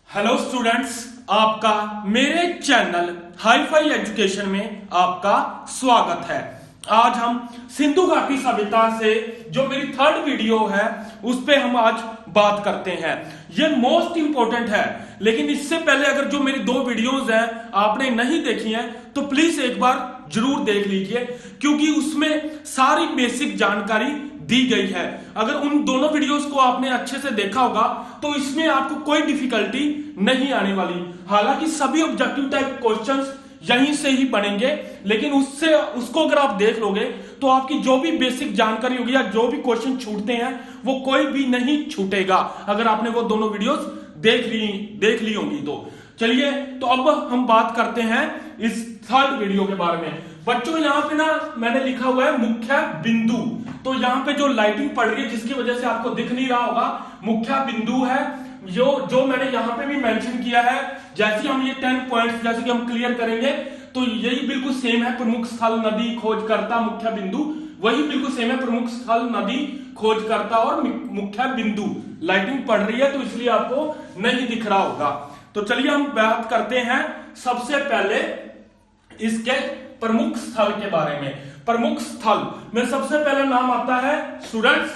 Hello students, आपका मेरे channel hi-fi education में आपका स्वागत है। आज हम सिंधु घाटी सभ्यता से जो मेरी थर्ड वीडियो है उस पे हम आज बात करते हैं। ये मोस्ट इंपॉर्टेंट है, लेकिन इससे पहले अगर जो मेरी दो वीडियोस हैं आपने नहीं देखी हैं तो प्लीज एक बार जरूर देख लीजिए, क्योंकि उसमें सारी बेसिक जानकारी दी गई है। अगर उन दोनों वीडियोस को आपने अच्छे से देखा होगा तो इसमें आपको कोई डिफिकल्टी नहीं आने वाली। हालांकि सभी ऑब्जेक्टिव टाइप क्वेश्चंस यहीं से ही बनेंगे, लेकिन उसको अगर आप देख लोगे तो आपकी जो भी बेसिक जानकारी होगी या जो भी क्वेश्चन छूटते हैं वो कोई भी नहीं छूटेगा, अगर आपने वो दोनों वीडियोस देख ली होंगी तो। चलिए, तो अब हम बात करते हैं इस थर्ड वीडियो के बारे में। बच्चों, यहाँ पे ना मैंने लिखा हुआ है मुख्य बिंदु, तो यहाँ पे जो लाइटिंग पड़ रही है जिसकी वजह से आपको दिख नहीं रहा होगा, मुख्य बिंदु है जो मैंने यहाँ पे भी मेंशन किया है। जैसे हम ये 10 पॉइंट्स जैसे कि हम क्लियर करेंगे तो यही बिल्कुल सेम है। प्रमुख स्थल, नदी, खोजकर्ता, मुख्य बिंदु, वही बिल्कुल सेम है। प्रमुख स्थल, नदी, खोजकर्ता और मुख्य बिंदु। लाइटिंग पड़ रही है तो इसलिए आपको नहीं दिख रहा होगा। तो चलिए हम बात करते हैं सबसे पहले इसके प्रमुख स्थल के बारे में। प्रमुख स्थल में सबसे पहला नाम आता है स्टूडेंट्स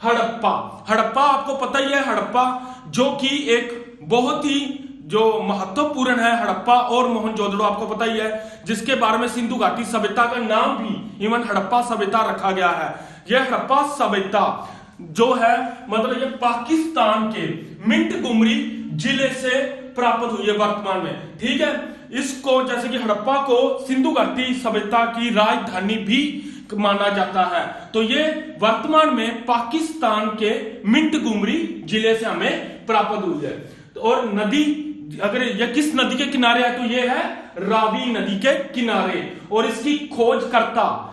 हड़प्पा। हड़प्पा आपको पता ही है, हड़प्पा जो कि एक बहुत ही जो महत्वपूर्ण है। हड़प्पा और मोहनजोदड़ो आपको पता ही है, जिसके बारे में सिंधु घाटी सभ्यता का नाम भी इवन हड़प्पा सभ्यता रखा गया है। यह हड़प्पा सभ्यता जो है मतलब ये पाकिस्तान के मिंटगुमरी जिले से प्राप्त हुई है वर्तमान में। ठीक है, इसको जैसे कि हड़प्पा को सिंधु घाटी सभ्यता की राजधानी भी माना जाता है। तो ये वर्तमान में पाकिस्तान के मिंटगुमरी जिले से हमें प्राप्त हुई है। और नदी, अगर ये किस नदी के किनारे है तो ये है रावी नदी के किनारे। और इसकी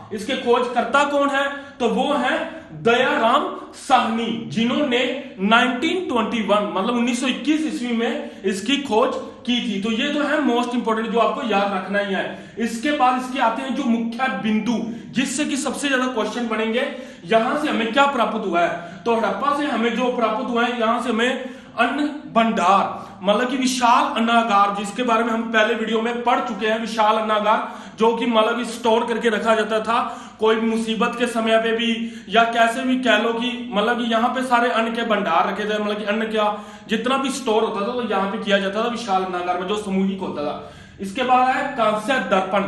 इसके खोजकर्ता कौन है तो वो है दयाराम साहनी, जिन्होंने 1921 मतलब 1921 ईस्वी में इसकी खोज की थी। तो ये जो है मोस्ट इंपोर्टेंट जो आपको याद रखना ही है। इसके बाद इसके आते हैं जो मुख्य बिंदु, जिससे कि सबसे ज्यादा क्वेश्चन बनेंगे। यहां से हमें क्या प्राप्त हुआ है तो हड़प्पा से हमें जो प्राप्त हुआ है, यहां से हमें अन्न भंडार मतलब कि विशाल अन्नागार, जिसके बारे में हम पहले वीडियो में पढ़ चुके हैं। विशाल अन्नागार जो कि मतलब स्टोर करके रखा जाता था कोई मुसीबत के समय पे भी, या कैसे भी कह लो कि मतलब कि यहाँ पे सारे अन्न के भंडार रखे थे। मतलब कि अन्न का जितना भी स्टोर होता था तो यहाँ पे किया जाता था विशाल अन्नागार में, जो सामूहिक होता था। इसके बाद है कांस्य दर्पण।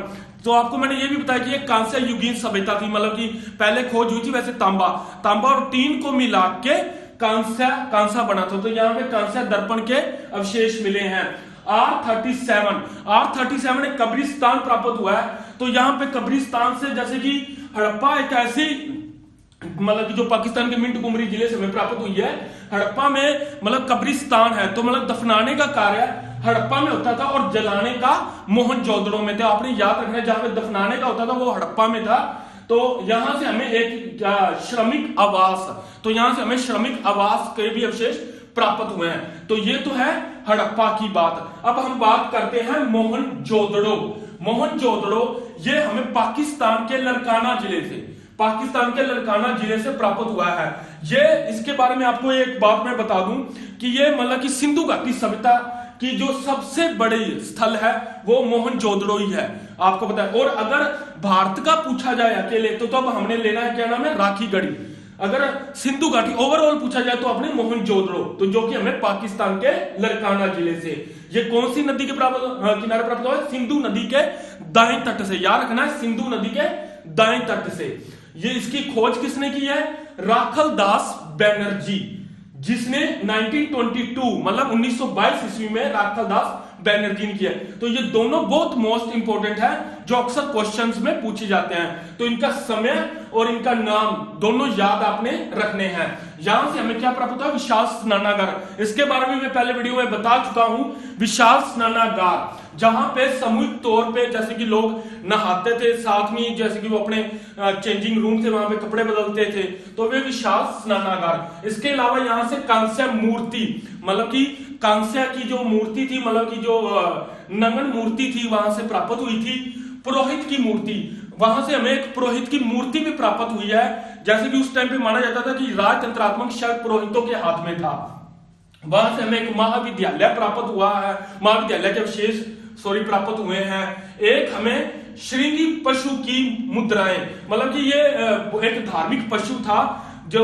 तो आपको मैंने ये भी बताया कि ये कांस्य युगीन सभ्यता थी, मतलब कि पहले खोज हुई थी वैसे तांबा और टीन को मिला के कांसा बना था। तो यहाँ पे कांस्य दर्पण के अवशेष मिले हैं। R37 एक कब्रिस्तान प्राप्त हुआ है। तो यहाँ पे कब्रिस्तान से जैसे कि हड़प्पा एक ऐसी मतलब कि जो पाकिस्तान के मिंटगुमरी जिले से हमें प्राप्त हुई है। हड़प्पा में मतलब कब्रिस्तान है तो मतलब दफनाने का कार्य हड़प्पा में होता था और जलाने का मोहनजोदड़ो में था। आपने याद रखना है, जहां पे दफनाने का होता था वो हड़प्पा में था। तो यहां से हमें एक श्रमिक आवास, तो यहां से हमें श्रमिक आवास के भी अवशेष प्राप्त हुए हैं। तो ये तो है हड़प्पा की बात। अब हम बात करते हैं मोहनजोदड़ो। मोहनजोदड़ो ये हमें पाकिस्तान के लड़काना जिले से प्राप्त हुआ है। ये इसके बारे में आपको एक बात मैं बता दूं कि ये मतलब कि सिंधु घाटी सभ्यता की जो सबसे बड़ी स्थल है वो मोहनजोदड़ो ही है, आपको पता है। और अगर भारत का पूछा जाए अकेले तो अब हमने लेना है, क्या नाम है, राखीगढ़ी। अगर सिंधु घाटी ओवरऑल पूछा जाए तो अपने मोहनजोदड़ो, तो जो कि हमें पाकिस्तान के लड़काना जिले से। ये कौन सी नदी के किनारे प्राप्त हुआ है? सिंधु नदी के दाएं तट से। याद रखना है, सिंधु नदी के दाएं तट से। ये इसकी खोज किसने की है? राखल दास बैनर्जी, जिसने 1922 मतलब 1922 ईस्वी में राखल दास बैनर्जी ने किया। तो ये दोनों बहुत मोस्ट इंपोर्टेंट है जो अक्सर क्वेश्चंस में पूछे जाते हैं। तो इनका समय और इनका नाम दोनों याद आपने रखने हैं। यहां से हमें क्या प्राप्त हुआ? विशाल स्नानागार। इसके बारे में मैं पहले वीडियो में बता चुका हूं। विशाल स्नानागार जहां पे सामूहिक तौर पे जैसे कि लोग नहाते थे, साथ में जैसे कि वो अपने चेंजिंग रूम थे वहां पे कपड़े बदलते थे, तो वे विशाल स्नानागार। इसके अलावा यहां से कांस्य मूर्ति मतलब कि कांस्य की जो मूर्ति थी, मतलब कि जो नंगन मूर्ति थी वहां से प्राप्त हुई थी। पुरोहित की मूर्ति, वहां से हमें एक पुरोहित की मूर्ति भी प्राप्त हुई है। जैसे कि उस टाइम पे माना जाता था कि राजतंत्रात्मक शक्ति पुरोहितों के हाथ में था। वहां से हमें एक महाविद्यालय प्राप्त हुआ है, महाविद्यालय के अवशेष प्राप्त हुए हैं। एक हमें श्रृंगी पशु की मुद्राएं, मतलब कि ये एक धार्मिक पशु था, जो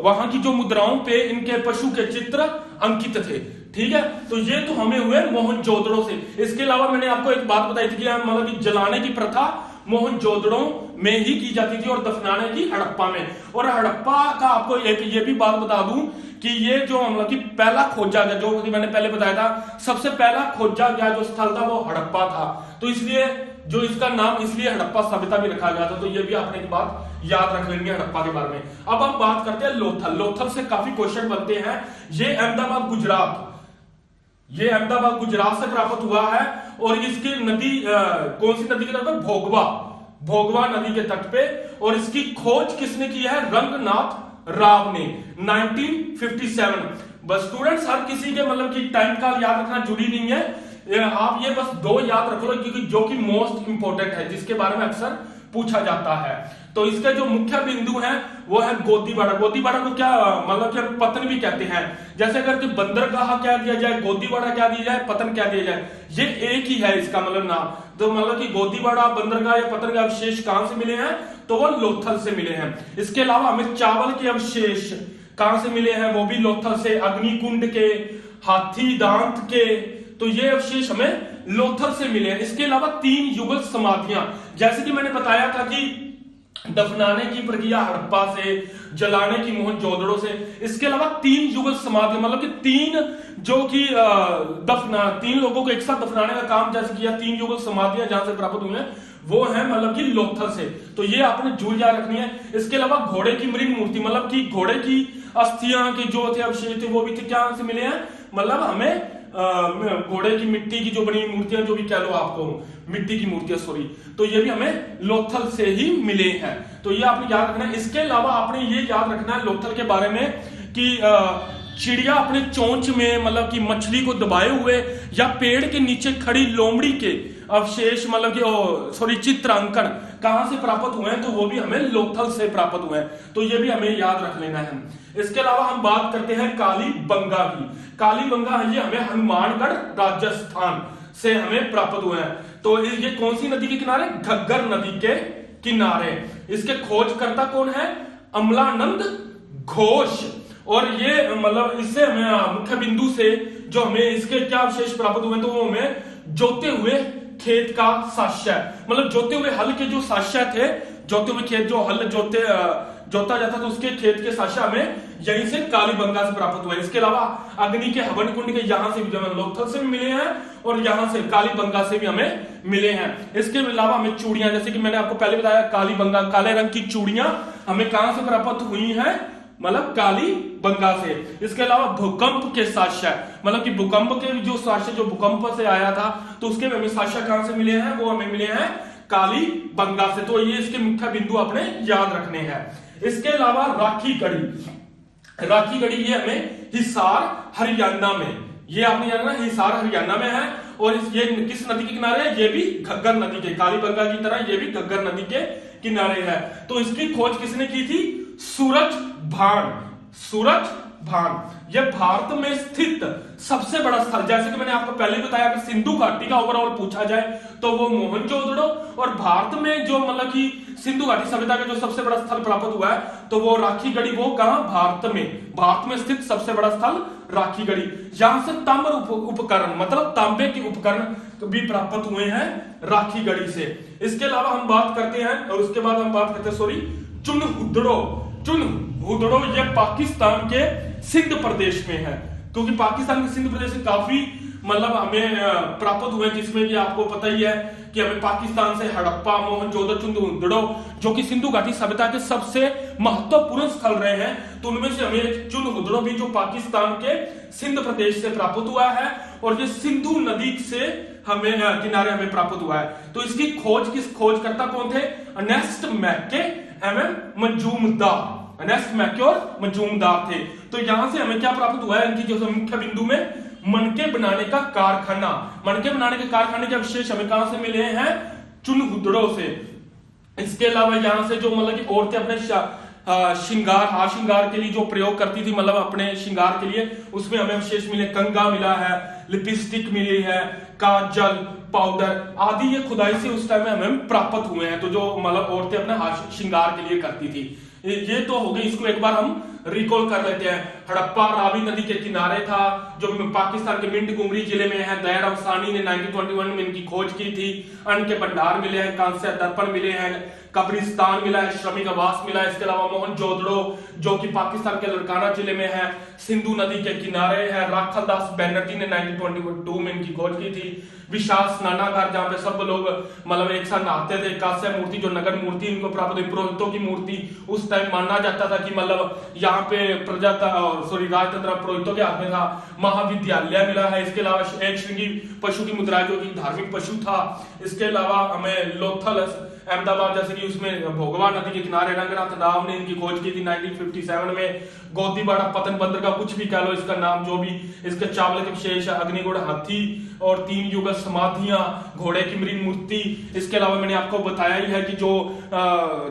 वहां की जो मुद्राओं पे इनके पशु के चित्र अंकित थे। ठीक है, तो ये तो हमें हुए मोहनजोदड़ो से। इसके अलावा मैंने आपको एक बात बताई थी कि मतलब कि जलाने की प्रथा मोहनजोदड़ो में ही की जाती थी और दफनाने की हड़प्पा में। और हड़प्पा का आपको एक ये भी बात बता दूं कि ये जो मतलब कि पहला खोजा गया, जो कि मैंने पहले बताया था, सबसे पहला खोजा गया जो स्थल था वो हड़प्पा था, तो इसलिए जो इसका नाम इसलिए हड़प्पा सभ्यता भी रखा गया था। तो ये भी आपने एक बात याद रख लेंगे हड़प्पा के बारे में। अब हम बात करते हैं लोथल। लोथल से काफी क्वेश्चन बनते हैं। ये अहमदाबाद गुजरात से प्राप्त हुआ है और इसकी नदी कौन सी नदी के तट पे? भोगवा नदी के तट पे। और इसकी खोज किसने की है? रंगनाथ राव ने 1957। बस स्टूडेंट्स, हर किसी के मतलब कि टाइम का याद रखना जरूरी नहीं है, आप ये बस दो याद रख लो क्योंकि जो कि मोस्ट इंपोर्टेंट है, जिसके बारे में अक्सर पूछा जाता है। तो इसके जो मुख्य बिंदु हैं वो है गोदीवाड़ा। गोदीवाड़ा को क्या मतलब कि पतन भी कहते हैं। जैसे अगर कि बंदरगाह क्या दिया जाए, गोदीवाड़ा क्या दिया जाए, पतन क्या दिया जाए, ये एक ही है इसका मतलब नाम। तो मतलब कि गोदीवाड़ा, बंदरगाह या पतन के अवशेष कहां से मिले हैं? तो वो लोथल से मिले हैं। इसके अलावा हमें चावल के अवशेष कहां से मिले हैं? वो भी लोथल से, अग्निकुंड के, हाथी दांत के, तो ये अवशेष हमें लोथल से मिले हैं। इसके अलावा 3 युगल समाधियां, जैसे कि मैंने बताया था कि दफनाने की प्रक्रिया हड़प्पा से, जलाने की मोहनजोदड़ो से। इसके अलावा 3 युगल समाधि, मतलब कि 3 जो कि 3 लोगों को एक साथ दफनाने का काम जैसे किया, 3 युगल समाधियां जहां से प्राप्त हुई हैं वो है मतलब कि लोथल से। तो ये आपने जूल याद रखनी है। इसके अलावा घोड़े की मृग मूर्ति, मतलब कि घोड़े की अस्थियां के जो थे अवशेष थे वो भी थे, क्या से मिले हैं? मतलब हमें घोड़े की मिट्टी की जो बनी मूर्तियां, जो भी कह लो आपको, मिट्टी की मूर्तियां तो ये भी हमें लोथल से ही मिले हैं। तो ये आपने याद रखना है। इसके अलावा आपने ये याद रखना है लोथल के बारे में कि चिड़िया अपने चोंच में मतलब कि मछली को दबाए हुए या पेड़ के नीचे खड़ी लोमड़ी के अवशेष, मतलब कि चित्रांकन कहां से प्राप्त हुए हैं? तो वो भी हमें लोथल से प्राप्त हुए हैं। तो ये भी हमें याद रख लेना है। इसके अलावा हम बात करते हैं कालीबंगा की। कालीबंगा ये हमें हनुमानगढ़ राजस्थान से हमें प्राप्त हुए हैं। तो ये कौन सी नदी के किनारे? घग्गर नदी के किनारे। इसके खोजकर्ता कौन है? अमलानंद घोष। और ये मतलब इससे हमें मुख्य बिंदु से जो हमें इसके क्या अवशेष प्राप्त हुए, तो वो हमें जोते हुए खेत का साक्ष्य, मतलब जोते हुए हल के जो साक्ष्य थे, जोते हुए खेत जो हल जोता जाता तो उसके खेत के साक्ष्य हमें यहीं से कालीबंगा से प्राप्त हुआ है। इसके अलावा अग्नि के हवन कुंड के यहां से भी लोथल से भी मिले हैं और यहां से कालीबंगा से भी हमें मिले हैं। इसके अलावा हमें चूड़ियां, जैसे कि मैंने आपको पहले बताया, कालीबंगा काले रंग की चूड़ियां हमें कहां से प्राप्त हुई हैं? मतलब कालीबंगा से। इसके अलावा भूकंप के साक्ष्य, मतलब कि भूकंप के जो साक्ष्य जो भूकंप से आया था तो उसके हमें साक्ष्य कहां से मिले हैं? वो हमें मिले हैं कालीबंगा से। तो ये इसके मुख्य बिंदु आपने याद रखने हैं। इसके अलावा राखी गढ़ी ये हमें हिसार हरियाणा में, ये आपने जानना हिसार हरियाणा में है। और ये किस नदी के किनारे है? ये भी घग्गर नदी के, कालीबंगा की तरह ये भी घग्गर नदी के किनारे है। तो इसकी खोज किसने की थी? सूरज भान। यह भारत में स्थित सबसे बड़ा स्थल, जैसे कि मैंने आपको पहले बताया कि सिंधु घाटी का ओवरऑल पूछा जाए तो वो मोहनजोदड़ो, और भारत में जो मतलब कि सिंधु घाटी सभ्यता का जो सबसे बड़ा स्थल प्राप्त हुआ है तो वो राखी गढ़ी। वो कहां? भारत में स्थित सबसे बड़ा स्थल राखी गढ़ी। यहां से ताम्र उपकरण, मतलब तांबे के उपकरण भी प्राप्त हुए हैं राखी गढ़ी से। इसके अलावा हम बात करते हैं, और उसके बाद हम बात करते हैं चुनहुदड़ो ये पाकिस्तान के सिंध प्रदेश में है, क्योंकि पाकिस्तान के सिंध प्रदेश से काफी मतलब हमें प्राप्त हुए, जिसमें कि आपको पता ही है कि हमें पाकिस्तान से हड़प्पा, मोहनजोदड़ो, चुनहुदड़ो जो कि सिंधु घाटी सभ्यता के सबसे महत्वपूर्ण स्थल रहे हैं, तो उनमें से हमें चुनहुदड़ो भी जो पाकिस्तान के सिंध प्रदेश से प्राप्त हुआ है और ये सिंधु नदी से हमें किनारे हमें प्राप्त हुआ है। तो इसकी खोजकर्ता कौन थे? अर्नेस्ट मैके एवं मजूमदार थे। तो यहां से हमें क्या प्राप्त हुआ है? इनकी जो मुख्य बिंदु में मनके बनाने का कारखाना, मनके बनाने के कारखाने के अवशेष हमें कहां से मिले हैं? चुनहुदड़ो से। इसके अलावा यहां से जो मतलब कि औरतें अपने श्रृंगार श्रृंगार के लिए जो प्रयोग करती थी, मतलब अपने श्रृंगार के लिए, उसमें हमें अवशेष मिले। कंगा मिला है, लिपस्टिक मिली है, काजल, पाउडर आदि ये खुदाई से उस टाइम में हमें प्राप्त हुए हैं। तो जो मतलब औरतें अपने श्रृंगार के लिए करती थी, ये तो हो गई। इसको एक बार हम रिकॉल कर लेते हैं। हड़प्पा रावी नदी के किनारे था, जो पाकिस्तान के मिंट गुमरी जिले में है। दयाराम साहनी ने 1921 में इनकी खोज की थी। अन्न के भंडार मिले हैं, कांस्य दर्पण मिले हैं, कब्रिस्तान मिला है, श्रमिक आवास मिला है। इसके अलावा मोहनजोदड़ो जो कि पाकिस्तान के लड़काना जिले में है, सिंधु नदी के किनारे है। राखलदास बैनर्जी ने 1922 में इनकी खोज की थी। विशाल स्नानागार जहां पे सब लोग मतलब एक साथ नहाते थे। कांस्य मूर्ति जो नगर मूर्ति इनको प्राप्त हुई। पुरोहितों की मूर्ति उस टाइम माना जाता था कि मतलब यहाँ पे प्रजाता सॉरी राजतंत्र पुरोहितों के हाथ में था। महाविद्यालय मिला है। इसके अलावा एक श्रृंगी पशु की मुद्रा जो कि धार्मिक पशु था। इसके अलावा हमें लोथल अहमदाबाद जैसे कि उसमें भोगवा नदी के किनारे रंगनाथ राव ने इनकी खोज की थी 1957 में। गोदीबाड़ा पतन बंदर का कुछ भी कह लो इसका नाम, जो भी इसके चावल के विशेष अग्निगुण हाथी और 3 युगल समाधियां, घोड़े की मृग मूर्ति। इसके अलावा मैंने आपको बताया ही है कि जो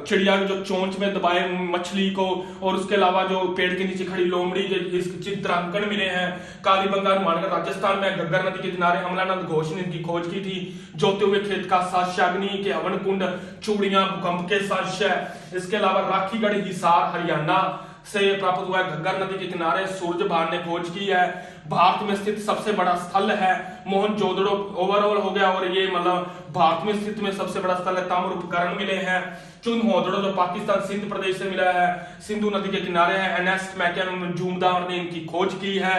चिड़िया जो चोंच में दबाए मछली को, और उसके अलावा जो पेड़ के नीचे खड़ी लोमड़ी के इस चित्रांकन मिले हैं। कालीबंगा हनुमानगढ़ राजस्थान में घग्गर नदी के किनारे अमलानंद घोष ने इनकी खोज की थी। जोते हुए खेत का साक्ष्य, अग्नि के हवन कुंड, चूड़ियां, भूकंप के साक्ष्य। इसके अलावा राखीगढ़ हिसार हरियाणा से प्राप्त हुआ है। घग्गर नदी के किनारे सूरज भान ने खोज की है। भारत में स्थित सबसे बड़ा स्थल है मोहनजोदड़ो। ओवरऑल हो गया, और ये मतलब भारत में स्थित में सबसे बड़ा स्थल है। ताम्र उपकरण मिले हैं। चुनहोदड़ो जो पाकिस्तान सिंध प्रदेश से मिला है, सिंधु नदी के किनारे है। एनेस्ट मैकेमजुमदार ने इनकी खोज की है।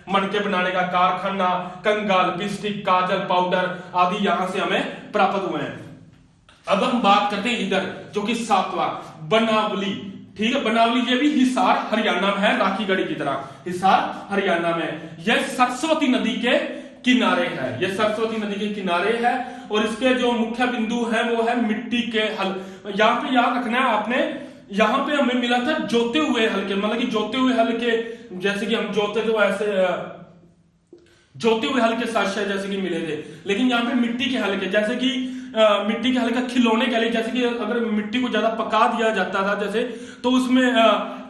मणके बनाने का कारखाना, कंगा, लिपस्टिक, काजल, पाउडर आदि यहां से हमें प्राप्त हुए हैं। अब हम बात करते हैं इधर जो कि 7वां बनावली। ठीक है, बनावली ये भी हिसार हरियाणा में है, राखीगढ़ी की तरह हिसार हरियाणा में। यह सरस्वती नदी के किनारे है। यह सरस्वती नदी के किनारे है, और इसके जो मुख्य बिंदु है वो है मिट्टी के हल। यहाँ पे याद रखना है आपने, यहाँ पे हमें मिला था जोते हुए हल के, मतलब कि जोते हुए हल के, जैसे कि हम जोते तो ऐसे जोते हुए हल के साक्ष्य जैसे कि मिले थे। लेकिन यहाँ पे मिट्टी के हल के, जैसे कि मिट्टी के हल का खिलौने के लिए, जैसे कि अगर मिट्टी को ज्यादा पका दिया जाता था जैसे, तो उसमें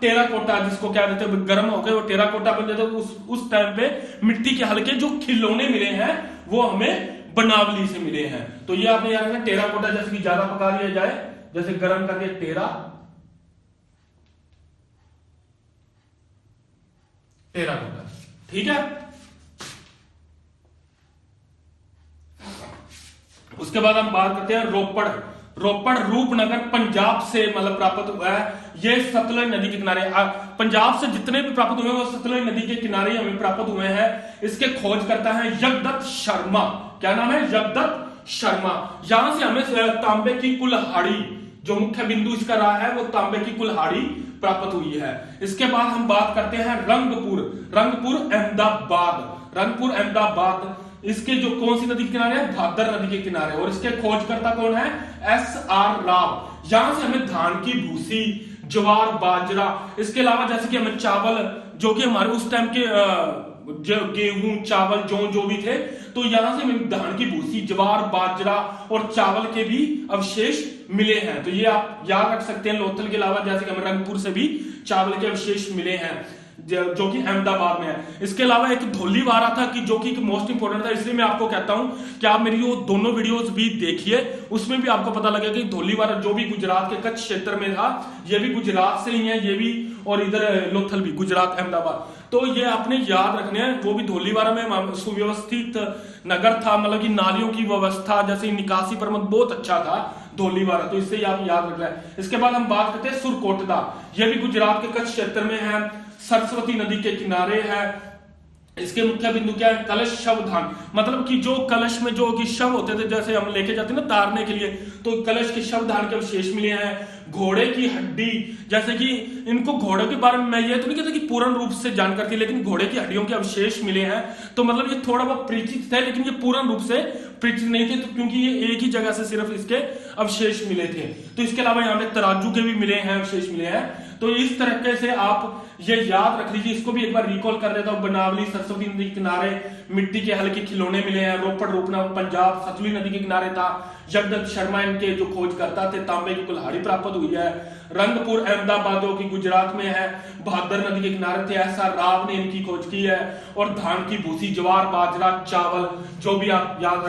टेराकोटा जिसको क्या कहते हैं, गर्म होकर वो टेराकोटा बन जाता। उस टाइम पे मिट्टी के हल के जो खिलौने मिले हैं वो हमें बनावली से मिले हैं। तो ये आपने याद रखना, टेराकोटा जैसे कि ज्यादा पका दिया जाए, जैसे गर्म करके टेराकोटा। ठीक है, उसके बाद हम बात करते हैं रोपड़ रूपनगर पंजाब से मतलब प्राप्त हुआ है। ये सतलुज नदी के किनारे, पंजाब से जितने भी प्राप्त हुए हैं वो सतलुज नदी के किनारे हमें प्राप्त हुए हैं। इसके खोज करता है यज्ञदत्त शर्मा। क्या नाम है? यज्ञदत्त शर्मा। यहां से हमें तांबे की कुल्हाड़ी, जो मुख्य बिंदु इसका रहा है वो तांबे की कुल्हाड़ी प्राप्त हुई है। इसके बाद हम बात करते हैं रंगपुर अहमदाबाद। इसके जो कौन सी नदी के किनारे है? भादर नदी के किनारे। और इसके खोजकर्ता कौन है? SR राव। यहां से हमें धान की भूसी, ज्वार, बाजरा, इसके अलावा जैसे कि हमें चावल, जो कि हमारे उस टाइम के गेहूं, चावल, जो भी थे, तो यहां से हमें धान की भूसी, ज्वार, बाजरा और चावल के भी अवशेष मिले हैं। तो ये आप याद रख सकते हैं। लोथल के अलावा जैसे कि हमें रंगपुर से भी चावल के अवशेष मिले हैं, जो कि अहमदाबाद में है। इसके अलावा एक धोलीवारा था कि जो कि मोस्ट इंपोर्टेंट था, इसलिए मैं आपको कहता हूं कि आप मेरी वो दोनों वीडियोस भी देखिए, उसमें भी आपको पता लगेगा कि धोलीवारा जो भी गुजरात के कच्छ क्षेत्र में था, ये भी गुजरात से ही है, ये भी, और इधर लोथल भी गुजरात, अहमदाबाद। तो ये आपने याद रखने हैं। वो भी धोलीवारा में सुव्यवस्थित नगर था, मतलब कि नालियों की व्यवस्था, जैसे निकासी प्रबंध बहुत अच्छा था धोलीवारा। तो इससे आप याद रख लें। इसके बाद हम बात करते हैं सुरकोटदा। ये भी गुजरात के कच्छ क्षेत्र में है, सरस्वती नदी के किनारे है। इसके मुख्य बिंदु क्या है? कलश शवधान, मतलब कि जो कलश में जो कि शव होते थे, जैसे हम लेके जाते हैं ना तारने के लिए, तो कलश के शवधान के अवशेष मिले हैं। घोड़े की हड्डी, जैसे कि इनको घोड़े के बारे में मैं ये तो नहीं कहता कि पूर्ण रूप से जानकारी थी, लेकिन घोड़े की हड्डियों के अवशेष मिले हैं। तो मतलब ये थोड़ा बहुत परिचित थे, लेकिन ये पूर्ण रूप से परिचित नहीं थे, तो क्योंकि ये एक ही जगह से सिर्फ इसके अवशेष मिले थे। तो इसके अलावा यहाँ पे तराजू के भी मिले हैं, अवशेष मिले हैं। तो इस तरीके से आप ये याद रख लीजिए, इसको भी एक बार रिकॉल कर देता हूं। बनावली सरस्वती नदी के किनारे मिट्टी के हल्के खिलौने मिले हैं। रोपड़ रोपना पंजाब सतलुज नदी के किनारे था। जगदत्त शर्मा इनके जो खोजकर्ता थे, तांबे की कुल्हाड़ी प्राप्त हुई है। रंगपुर अहमदाबाद जो कि गुजरात में है, बहादुर नदी के किनारे थे, ऐसा राव ने इनकी खोज की है। और धान की भूसी, ज्वार, बाजरा, चावल, जो भी आप याद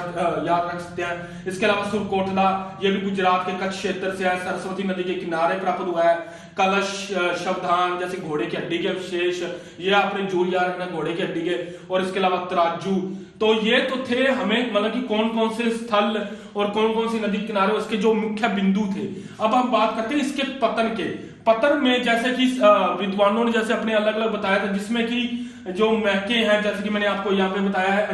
रख सकते हैं। इसके अलावा सुरकोटला, ये भी गुजरात के कच्छ क्षेत्र से है, सरस्वती नदी के किनारे प्राप्त हुआ है। कलश, शवधान जैसे घोड़े की हड्डी के अवशेष, ये आपने जरूर याद रखना, घोड़े की हड्डी के। और इसके अलावा तराजू। तो ये तो थे हमें मतलब कि कौन कौन से स्थल और कौन कौन सी नदी किनारे उसके जो मुख्य बिंदु थे। अब हम बात करते हैं इसके पतन के। पतन में जैसे कि विद्वानों ने जैसे अपने अलग अलग बताया था, जिसमें कि जो मैके हैं, जैसे कि मैंने आपको यहाँ पे बताया है,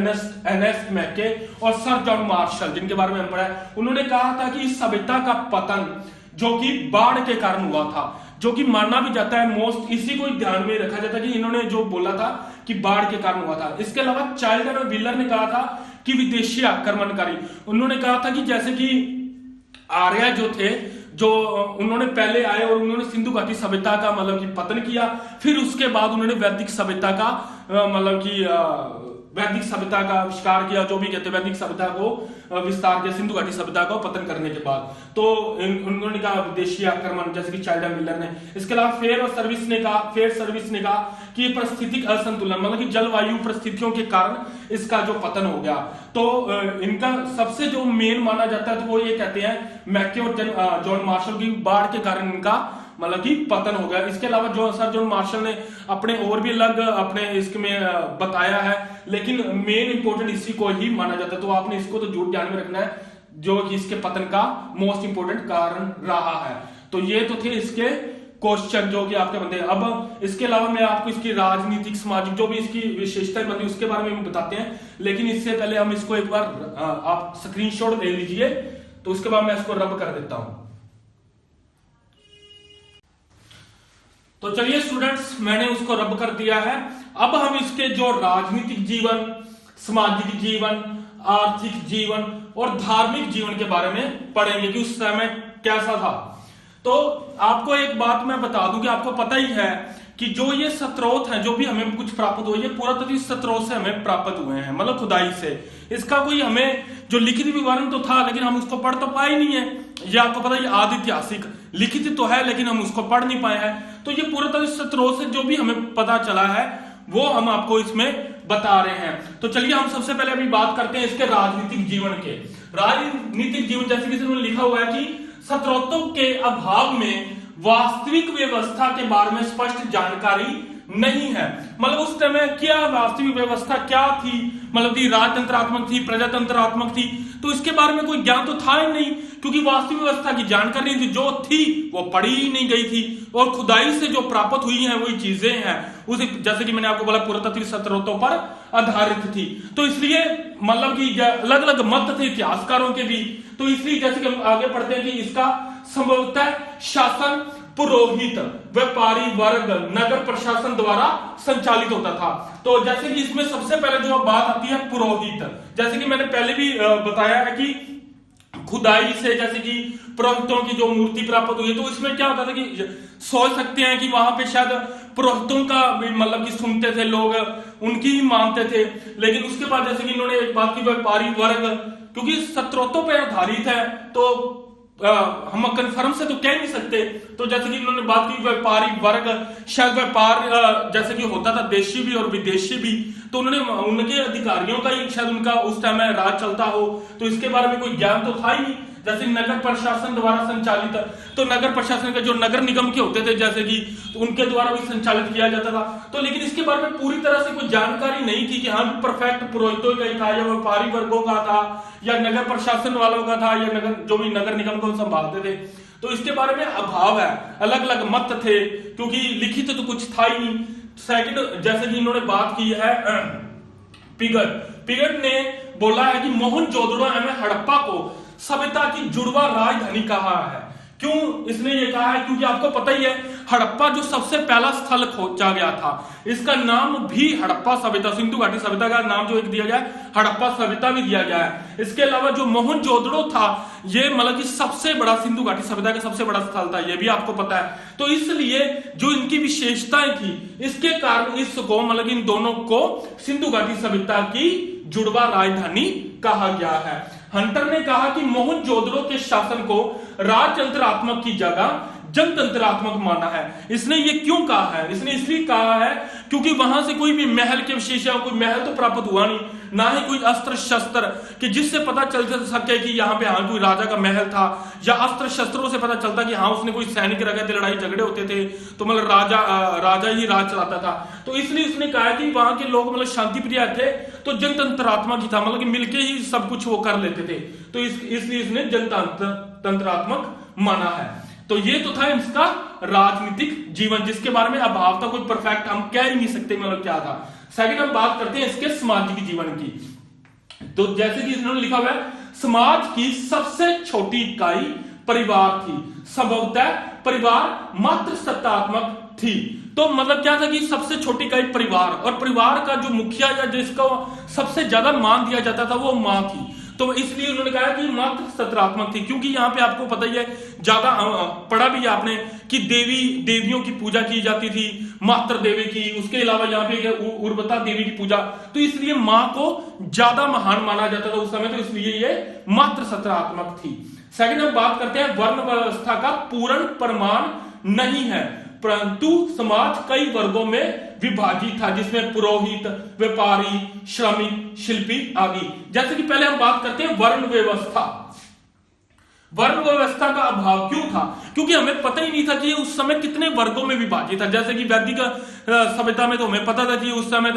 एर्नेस्ट मैके और सर जॉन मार्शल, जिनके बारे में हम पढ़ा है, उन्होंने कहा था कि इस सभ्यता का पतन जो कि बाढ़ के कारण हुआ था, जो कि माना भी जाता है मोस्ट, इसी को ध्यान में रखा जाता है कि इन्होंने जो बोला था कि बाढ़ के कारण हुआ था। इसके अलावा चाइल्डर और व्हीलर ने कहा था कि विदेशी आक्रमणकारी, उन्होंने कहा था कि जैसे कि आर्य जो थे, जो उन्होंने पहले आए और उन्होंने सिंधु घाटी सभ्यता का मतलब कि पतन किया, फिर उसके बाद उन्होंने वैदिक सभ्यता का मतलब कि वैदिक सभ्यता का आविष्कार किया, जो भी कहते हैं वैदिक सभ्यता को विस्तार किया सिंधु घाटी सभ्यता को पतन करने के बाद। तो उन्होंने कहा विदेशी आक्रमण, जैसे कि चाइल्डर मिलर ने। इसके अलावा फेयर सर्विस ने कहा कि पारिस्थितिक असंतुलन मतलब कि जलवायु परिस्थितियों के कारण इसका जो पतन हो गया। तो इनका सबसे जो मेन माना जाता है तो वो ये कहते हैं मैके और जॉन मार्शल की बाढ़ के कारण इनका मतलब कि पतन हो गया। इसके अलावा जो सर जॉन मार्शल ने अपने और भी अलग अपने इसमें बताया है, लेकिन मेन इंपोर्टेंट इसी को ही माना जाता है। तो आपने इसको तो जरूर ध्यान में रखना है, जो कि इसके पतन का मोस्ट इंपोर्टेंट कारण रहा है। तो ये तो थे इसके क्वेश्चन जो कि आपके बनते हैं। अब इसके अलावा मैं आपको इसकी राजनीतिक, सामाजिक जो भी इसकी विशेषताएं बनती है उसके बारे में बताते हैं, लेकिन इससे पहले हम इसको एक बार आप स्क्रीनशॉट ले लीजिए, तो उसके बाद मैं इसको रब कर देता हूं। तो चलिए स्टूडेंट्स, मैंने उसको रब कर दिया है। अब हम इसके जो राजनीतिक जीवन, सामाजिक जीवन, आर्थिक जीवन और धार्मिक जीवन के बारे में पढ़ेंगे कि उस समय कैसा था। तो आपको एक बात मैं बता दूं कि आपको पता ही है कि जो ये स्रोत हैं, जो भी हमें कुछ प्राप्त हुए, ये पुरातत्व स्रोत से हमें प्राप्त हुए हैं, मतलब खुदाई से। इसका कोई हमें जो लिखित विवरण तो था, लेकिन हम उसको पढ़ तो पाए नहीं है। ये आपको पता है आदि ऐतिहासिक लिखित तो है, लेकिन हम उसको पढ़ नहीं पाए हैं। तो ये पुरातत्व स्रोत से जो भी हमें पता चला है वो हम आपको इसमें बता रहे हैं। तो चलिए हम सबसे पहले अभी बात करते हैं इसके राजनीतिक जीवन के। राजनीतिक जीवन जैसे कि इसमें लिखा हुआ है कि स्रोतों के अभाव में वास्तविक व्यवस्था के बारे में स्पष्ट जानकारी नहीं है। मतलब उस समय क्या वास्तविक व्यवस्था क्या थी, मतलब कि राजतंत्रात्मक थी, प्रजातंत्रात्मक थी, तो इसके बारे में कोई ज्ञान तो था ही नहीं, क्योंकि वास्तविक व्यवस्था की जानकारी नहीं थी। जो थी वो पढ़ी ही नहीं गई थी, और खुदाई से जो प्राप्त हुई हैं वही चीजें हैं, उसे जैसे कि मैंने आपको बोला पुरातत्व स्रोतों पर आधारित थी। तो इसलिए मतलब कि अलग अलग मत थे इतिहासकारों के भी। तो इसलिए जैसे कि हम आगे पढ़ते हैं कि इसका संभवतः शासन पुरोहित, व्यापारी वर्ग, नगर प्रशासन द्वारा संचालित होता था। तो जैसे कि इसमें सबसे पहले जो बात आती है पुरोहित, जैसे कि मैंने पहले भी बताया है कि खुदाई से जैसे कि पुरोहितों की जो मूर्ति प्राप्त हुई है, तो इसमें क्या होता था कि सोच सकते हैं कि वहां पे शायद पुरोहितों का मतलब कि सुनते थे लोग, उनकी ही मानते थे। लेकिन उसके बाद जैसे कि इन्होंने एक बात की व्यापारी वर्ग, क्योंकि स्रोतों पर आधारित है तो हम कंफर्म से तो कह नहीं सकते। तो जैसे कि इन्होंने बात की व्यापारी वर्ग, शायद व्यापार जैसे कि होता था देशी भी और विदेशी भी, तो उन्होंने उनके अधिकारियों का ही शायद उनका उस टाइम में राज चलता हो, तो इसके बारे में कोई ज्ञान तो था ही नहीं। जैसे नगर प्रशासन द्वारा संचालित, तो नगर प्रशासन के जो नगर निगम के होते थे जैसे कि, तो उनके द्वारा भी संचालित किया जाता था। तो लेकिन इसके बारे में पूरी तरह से कोई जानकारी नहीं थी कि हाँ परफेक्ट पुरोहितों का ही था, या व्यापारी वर्गों का था, या नगर प्रशासन वालों का था, या नगर जो भी नगर निगम को संभालते थे। तो इसके बारे में अभाव है, अलग अलग मत थे, क्योंकि लिखित तो कुछ था ही नहीं। सेकंड, जैसे कि इन्होंने बात की है पिगट ने बोला है कि मोहनजोदड़ो एवं हड़प्पा को सभ्यता की जुड़वा राजधानी कहा है, क्यों इसने ये कहा है? क्योंकि आपको पता ही है हड़प्पा जो सबसे पहला स्थल खोजा गया था, इसका नाम भी हड़प्पा सभ्यता, सिंधु घाटी सभ्यता का नाम जो एक दिया गया है हड़प्पा सभ्यता भी दिया गया है। इसके अलावा जो मोहनजोदड़ो था ये मतलब कि सबसे बड़ा सिंधु घाटी सभ्यता का सबसे बड़ा स्थल था, ये भी आपको पता है। तो इसलिए जो इनकी विशेषताएं थी इसके कारण इसको मतलब इन दोनों को सिंधु घाटी सभ्यता की जुड़वा राजधानी कहा गया है। हंटर ने कहा कि मोहनजोदड़ो के शासन को राजतंत्रात्मक की जगह जनतंत्रात्मक माना है। इसने ये क्यों कहा है? इसने इसलिए कहा है क्योंकि वहां से कोई भी महल के विशेष, कोई महल तो प्राप्त हुआ नहीं, ना ही कोई अस्त्र शस्त्र कि जिससे पता चल सके कि यहाँ पे हाँ कोई राजा का महल था, या अस्त्र शस्त्रों से पता चलता कि हाँ उसने कोई सैनिक रखे थे, लड़ाई झगड़े होते थे, तो मतलब राजा ही राज चलाता था। तो इसलिए उसने कहा कि वहां के लोग मतलब शांति प्रिय थे, तो जनतंत्रात्मक ही था, मतलब कि मिलके ही सब कुछ वो कर लेते थे, तो इसलिए इसने जनतंत्रात्मक माना है। तो ये तो था इसका राजनीतिक जीवन, जिसके बारे में अभाव था, कोई परफेक्ट हम कह ही नहीं सकते मतलब क्या था। सेकंड हम बात करते हैं इसके सामाजिक जीवन की। तो जैसे कि इन्होंने लिखा हुआ है समाज की सबसे छोटी इकाई परिवार थी, संभवतः परिवार मात्र सत्तात्मक थी। तो मतलब क्या था कि सबसे छोटी इकाई परिवार, और परिवार का जो मुखिया या जिसको सबसे ज्यादा मान दिया जाता था वो मां थी। तो इसलिए उन्होंने कहा कि मात्र सत्रात्मक थी, क्योंकि यहाँ पे आपको पता ही है, ज्यादा पढ़ा भी है आपने कि देवियों की पूजा की जाती थी, मात्र देवी की, उसके अलावा यहाँ पे उर्वता देवी की पूजा, तो इसलिए माँ को ज्यादा महान माना जाता था उस समय, तो इसलिए ये मात्र सत्रात्मक थी। सेकंड हम बात करते हैं वर्ण व्यवस्था का पूर्ण प्रमाण नहीं है, परंतु समाज कई वर्गों में विभाजित था, जिसमें पुरोहित, व्यापारी, श्रमिक, शिल्पी आदि। जैसे कि पहले हम बात करते हैं वर्ण व्यवस्था। वर्ण व्यवस्था का अभाव क्यों था? क्योंकि हमें पता ही नहीं था कि उस समय कितने वर्गों में विभाजित था। जैसे कि वैदिक सभ्यता में तो हमें पता था कि उस समय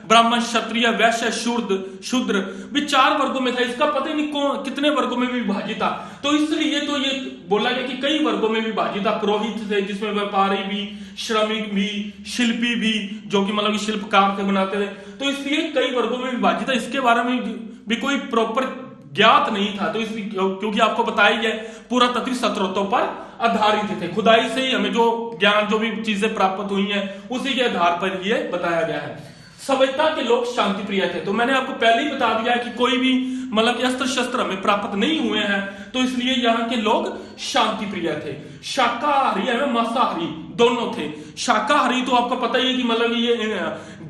ब्राह्मण, क्षत्रिय, वैश्य, शूद्र भी 4 वर्गों में था, इसका पता ही नहीं कितने वर्गों में विभाजित था। तो इसलिए तो ये बोला गया कि कई वर्गों में विभाजित था। पुरोहित थे जिसमें व्यापारी भी, श्रमिक भी, शिल्पी भी, जो कि मतलब शिल्पकार थे, बनाते थे, तो इसलिए कई वर्गों में विभाजित था। इसके बारे में भी कोई प्रॉपर ज्ञात नहीं था, तो इसलिए क्योंकि आपको बताया गया पुरातात्विक स्रोतों पर आधारित थे, खुदाई से ही हमें जो ज्ञान, जो भी चीजें प्राप्त हुई हैं उसी के आधार पर ये बताया गया है। सभ्यता के लोग शांति प्रिय थे, तो मैंने आपको पहले ही बता दिया है कि कोई भी मतलब कि अस्त्र शस्त्र हमें प्राप्त नहीं हुए हैं, तो इसलिए यहाँ के लोग शांति प्रिय थे। शाकाहारी एवं मांसाहारी दोनों थे। शाकाहारी तो आपको पता ही है कि मतलब ये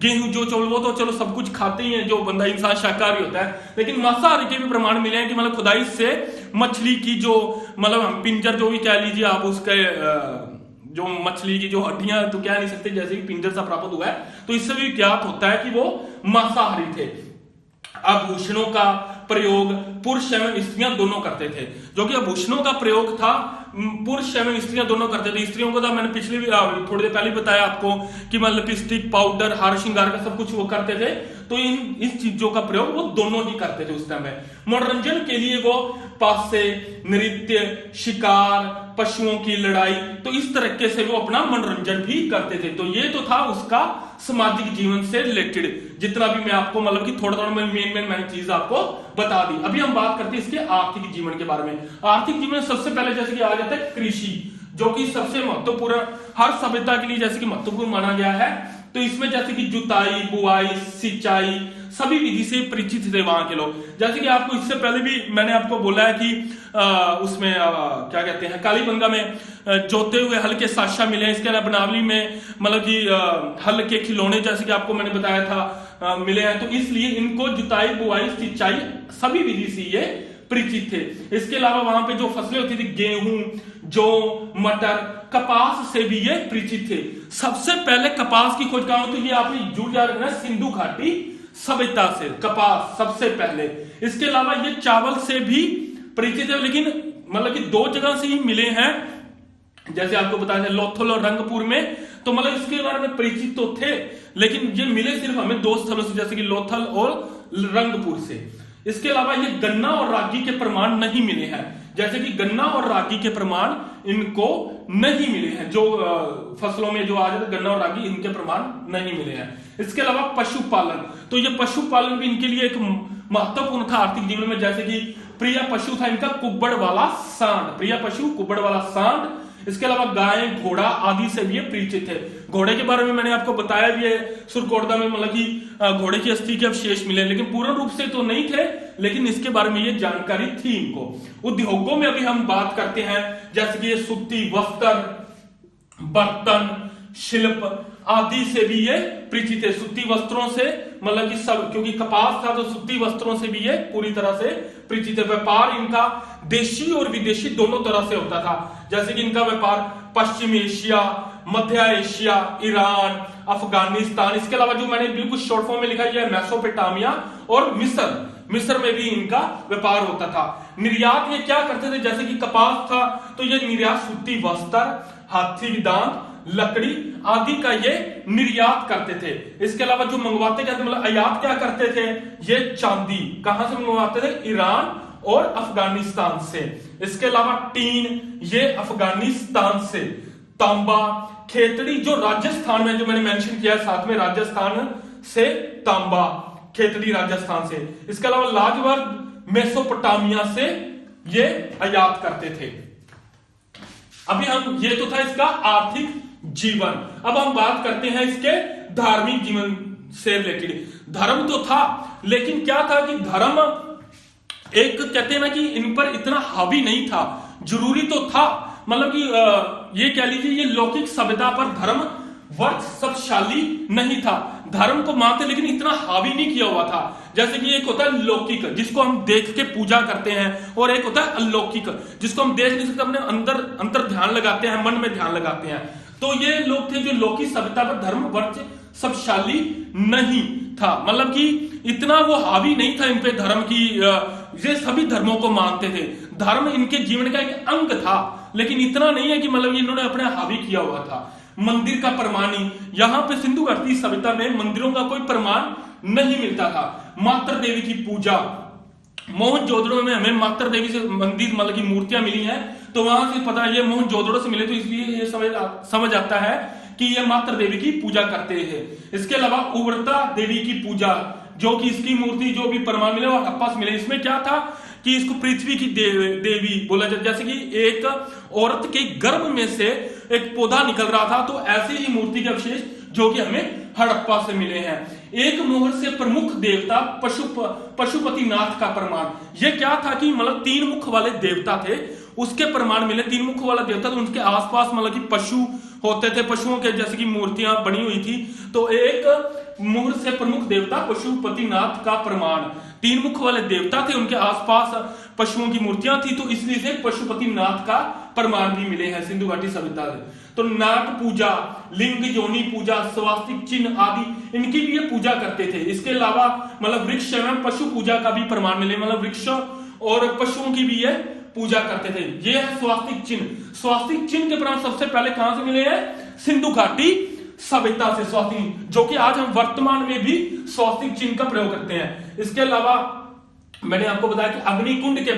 गेहूं जो चौल वो तो चलो सब कुछ खाते ही हैं जो बंदा इंसान शाकाहारी होता है, लेकिन मांसाहारी के भी प्रमाण मिले हैं कि मतलब खुदाई से मछली की जो मतलब हम पिंजर जो भी कह लीजिए आप, उसके जो मछली की जो हड्डियां तो कह नहीं सकते, जैसे कि पिंजर सा प्राप्त हुआ है, तो इससे भी ज्ञात होता है कि वो मांसाहारी थे। आभूषणों का प्रयोग पुरुष एवं स्त्रियां दोनों करते थे, जो कि आभूषणों का प्रयोग था पुरुष एवं स्त्रियां दोनों करते थे। स्त्रियों को तो मैंने पिछले भी थोड़ी देर पहले बताया आपको कि मतलब लिपस्टिक, पाउडर, हार श्रृंगार का सब कुछ वो करते थे, तो इन चीजों का प्रयोग वो दोनों ही करते थे उस समय। मनोरंजन के लिए वो पासे, नृत्य, शिकार, पशुओं की लड़ाई, तो इस तरीके से वो अपना मनोरंजन भी करते थे। तो ये तो था उसका सामाजिक जीवन से रिलेटेड, जितना भी मैं आपको मतलब कि थोड़ा थोड़ा मेन मैंने चीज आपको बता दी। अभी हम बात करते हैं इसके आर्थिक जीवन के बारे में। आर्थिक जीवन सबसे पहले जैसे कि आ जाता है कृषि, जो कि सबसे महत्वपूर्ण हर सभ्यता के लिए जैसे कि महत्वपूर्ण माना गया है। तो इसमें जैसे कि जुताई, बुआई, सिंचाई सभी विधि से परिचित थे वहां के लोग। जैसे कि आपको इससे पहले भी मैंने आपको बोला है कि उसमें क्या कहते हैं, कालीबंगा में जोते हुए हल के साक्ष्य मिले हैं। इसके अलावा बनावली में मतलब कि हल के खिलौने जैसे कि आपको मैंने बताया था मिले हैं। तो इसलिए इनको जुताई, बुआई, सिंचाई सभी विधि से ये परिचित थे। इसके अलावा वहां पे जो फसलें होती थी, गेहूं, जौ, मटर, कपास से भी ये परिचित थे। सबसे पहले कपास की खोज कहां हुई? तो ये आपने जुड़ जा रखना सिंधु घाटी सभ्यता से, कपास सबसे पहले। इसके अलावा ये चावल से भी परिचित है, लेकिन मतलब कि 2 जगह से ही मिले हैं, जैसे आपको बताया था लोथल और रंगपुर में। तो मतलब इसके बारे में परिचित तो थे, लेकिन ये मिले सिर्फ हमें 2 स्थलों से, जैसे कि लोथल और रंगपुर से। इसके अलावा ये गन्ना और रागी के प्रमाण नहीं मिले हैं, जैसे कि गन्ना और रागी के प्रमाण इनको नहीं मिले हैं। जो फसलों में जो आ जाते गन्ना और रागी, इनके प्रमाण नहीं मिले हैं। इसके अलावा पशुपालन, तो ये पशुपालन भी इनके लिए एक महत्वपूर्ण था आर्थिक जीवन में, जैसे कि प्रिय पशु था इनका कुब्बड़ वाला सांड, प्रिय पशु कुब्बड़ वाला सांड। इसके अलावा गाय, घोड़ा आदि से भी ये परिचित है। घोड़े के बारे में मैंने आपको बताया भी है, सुरकोटदा में मतलब कि घोड़े की अस्थि के अवशेष मिले, लेकिन पूर्ण रूप से तो नहीं थे, लेकिन इसके बारे में ये जानकारी थी इनको। उद्योगों में अभी हम बात करते हैं, जैसे कि ये सूती वस्त्र, बर्तन, शिल्प आदि से भी ये परिचित है। सूती वस्त्रों से मतलब कि सब, क्योंकि कपास था तो सूती वस्त्रों से भी ये पूरी तरह से परिचित है। व्यापार इनका देशी और विदेशी दोनों तरह से होता था, जैसे कि इनका व्यापार पश्चिम एशिया, मध्य एशिया, ईरान, अफगानिस्तान, इसके अलावा जो मैंने बिल्कुल शॉर्ट फॉर्म में लिखा है मेसोपोटामिया और मिस्र में भी इनका व्यापार होता था। निर्यात ये क्या करते थे, जैसे कि कपास था तो ये निर्यात सूती वस्त्र, हाथी दांत, लकड़ी आदि का ये निर्यात करते थे। इसके अलावा जो मंगवाते क्या थे, मतलब आयात क्या करते थे, ये चांदी कहां से मंगवाते थे, ईरान और अफगानिस्तान से। इसके अलावा टीन ये अफगानिस्तान से, तांबा, खेतड़ी जो राजस्थान में, जो मैंने मेंशन किया साथ में, राजस्थान से तांबा, खेतड़ी राजस्थान से। इसके अलावा लाजवर्ग मेसोपोटामिया से ये आयात करते थे। अभी हम, ये तो था इसका आर्थिक जीवन। अब हम बात करते हैं इसके धार्मिक जीवन से रिलेटेड। धर्म तो था, लेकिन क्या था कि धर्म एक कहते हैं ना कि इन पर इतना हावी नहीं था। जरूरी तो था, मतलब कि ये कह लीजिए ये लौकिक सभ्यता पर धर्म वर्चस्वशाली नहीं था। धर्म को मानते लेकिन इतना हावी नहीं किया हुआ था। जैसे कि एक होता है लौकिक जिसको हम देख के पूजा करते हैं, और एक होता है अलौकिक जिसको हम देख नहीं सकते, अपने अंतर ध्यान लगाते हैं, मन में ध्यान लगाते हैं। तो ये लोग थे जो लौकिक सभ्यता पर धर्म वर्चस्वशाली नहीं था, मतलब कि इतना वो हावी नहीं था इन पे धर्म की। ये सभी धर्मों को मानते थे, धर्म इनके जीवन का एक अंग था, लेकिन इतना नहीं है कि मतलब इन्होंने अपने हावी किया हुआ था। मंदिर का प्रमाण, यहां पे सिंधु घाटी सभ्यता में मंदिरों का कोई प्रमाण नहीं मिलता था। मातृ देवी की पूजा, मोहनजोदड़ो में हमें मातृ देवी से मंदिर मतलब की मूर्तियां मिली हैं, तो वहां से पता है ये मोहनजोदड़ो से मिले, तो इसलिए ये समझ आता है कि ये मातृ देवी की पूजा करते हैं। इसके अलावा उग्रता देवी की पूजा, जो कि इसकी मूर्ति जो भी प्रमाण मिले वो हड़प्पा से मिले। इसमें क्या था कि इसको पृथ्वी की देवी बोला जाता, जैसे कि एक औरत के गर्भ में से एक पौधा निकल रहा था, तो ऐसे ही मूर्ति के अवशेष जो कि हमें हड़प्पा से मिले हैं। एक मोहर से प्रमुख देवता पशुपतिनाथ का प्रमाण, यह क्या था कि मतलब 3 मुख वाले देवता थे, उसके प्रमाण मिले। 3 मुख वाला देवता, तो उनके आसपास मतलब कि पशु होते थे, पशुओं के जैसे कि मूर्तियां बनी हुई थी। तो एक मुहर से प्रमुख देवता पशुपतिनाथ का प्रमाण, 3 मुख वाले देवता थे, उनके आसपास पशुओं की मूर्तियां थी, तो इसलिए से पशुपतिनाथ का प्रमाण भी मिले हैं सिंधु घाटी सभ्यता से। तो नाग पूजा, लिंग योनि पूजा, स्वास्तिक चिन्ह आदि इनकी भी ये पूजा करते थे। इसके अलावा मतलब वृक्ष एवं पशु पूजा का भी प्रमाण मिले, मतलब वृक्ष और पशुओं की भी ये पूजा करते थे। ये है स्वास्तिक चिन्ह। स्वास्तिक चिन्ह के प्रमाण सबसे पहले कहां से मिले हैं, सिंधु घाटी सभ्यता से। स्वास्तिक, जो कि आज हम वर्तमान में भी स्वास्तिक चिन्ह का प्रयोग करते हैं। इसके अलावा मैंने आपको बताया कि अग्निकुंड के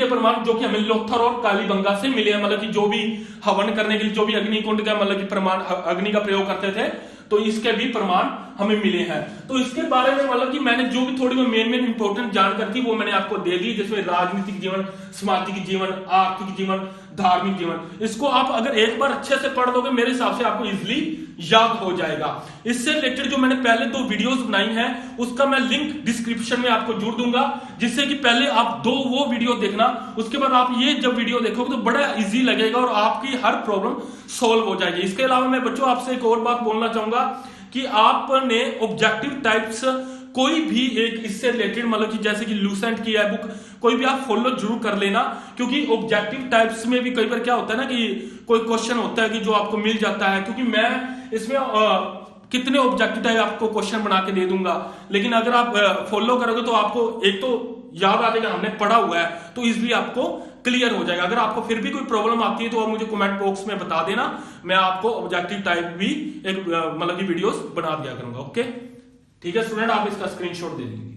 प्रमाण जो कि हमें लोथर और कालीबंगा से मिले हैं, मतलब कि जो भी हवन करने के लिए जो भी अग्निकुंड का मतलब कि प्रमाण, अग्नि का प्रयोग करते थे, तो इसके भी प्रमाण हमें मिले हैं। तो इसके बारे में मतलब कि मैंने जो भी थोड़ी मेन इंपॉर्टेंट जानकारी थी वो मैंने आपको दे दी, जिसमें राजनीतिक जीवन, सामाजिक जीवन, आर्थिक जीवन, धार्मिक जीवन। इसको आप अगर एक बार अच्छे से पढ़ दोगे, मेरे हिसाब से आपको इजिली याद हो जाएगा। इससे रिलेटेड जो मैंने पहले 2 वीडियोस बनाई हैं, उसका मैं लिंक डिस्क्रिप्शन में आपको जोड़ दूंगा, जिससे कि पहले आप 2 वो वीडियो देखना, उसके बाद आप ये जब वीडियो देखोगे तो बड़ा इजी लगेगा और आपकी हर प्रॉब्लम सोल्व हो जाएगी। इसके अलावा मैं बच्चों आपसे एक और बात बोलना चाहूंगा कि आपने ऑब्जेक्टिव टाइप्स कोई भी एक इससे रिलेटेड मतलब कि जैसे कि लूसेंट की है बुक, कोई भी आप फॉलो जरूर कर लेना, क्योंकि ऑब्जेक्टिव टाइप्स में भी कई बार क्या होता है ना कि कोई क्वेश्चन होता है कि जो आपको मिल जाता है, क्योंकि मैं इसमें कितने ऑब्जेक्टिव टाइप आपको क्वेश्चन बना के दे दूंगा, लेकिन अगर आप फॉलो करोगे तो आपको एक तो याद आ जाएगा हमने पढ़ा हुआ है, तो इजिली आपको क्लियर हो जाएगा। अगर आपको फिर भी कोई प्रॉब्लम आती है तो आप मुझे कमेंट बॉक्स में बता देना, मैं आपको ऑब्जेक्टिव टाइप भी एक मतलब की वीडियोस बना दिया करूंगा। ओके, ठीक है स्टूडेंट, आप इसका स्क्रीनशॉट दे दीजिए।